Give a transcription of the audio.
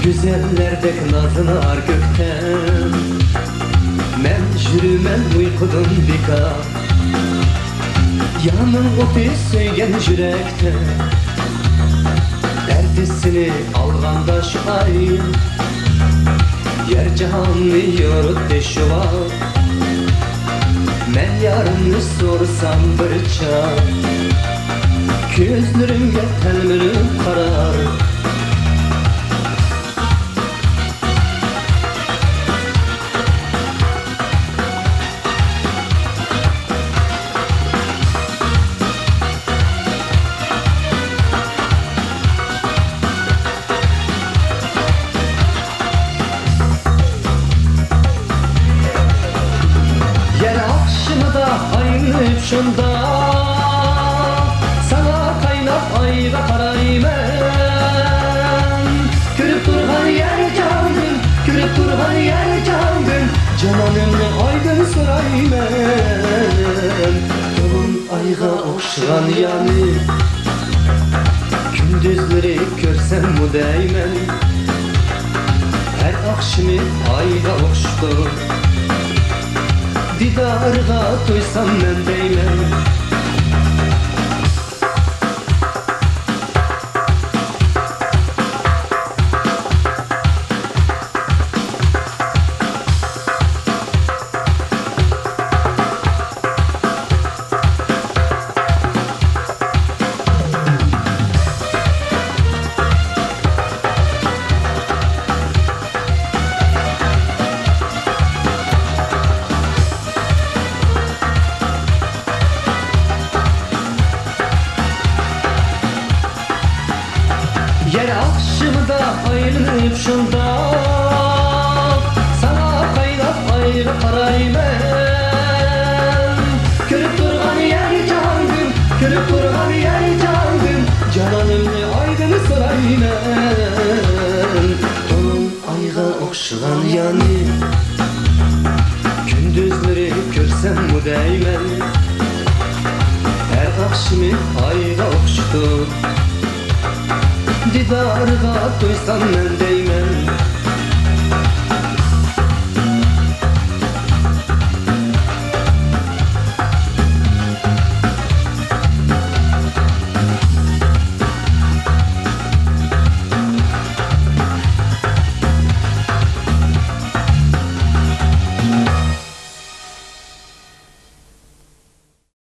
Güzellerdek nazılar gökten. Men jürümen uykudun bika. Yanım otu söygen yürekte. Derdisini alganda şu ay. Yer cihanı yorut şuva. Men yarını sorsam bir çağ. Gözlerimge telmirim karar. Yer akşımı da aynı şunda. Sana kaynap ayda karaymen. Kürüp durgan yer canım, kürüp durgan yer canım. Cananımı aydın soraymen. Yolun ayga okşan yani. Gündüzleri görsem mu değmen. Her akşamı ayda okştu. Didarga duysam men deymen. Yer akşımda ayrılıp şunda. Sana kaynap ayrı karaymen. Körüp durgan yer canım, körüp durgan yer canım. Cananımı aydın soraymen. Onun ayga okşagan yani. Gündüzleri görsem mu değmen. Her akşamı ayga okştu. Didarga duysam men deymen.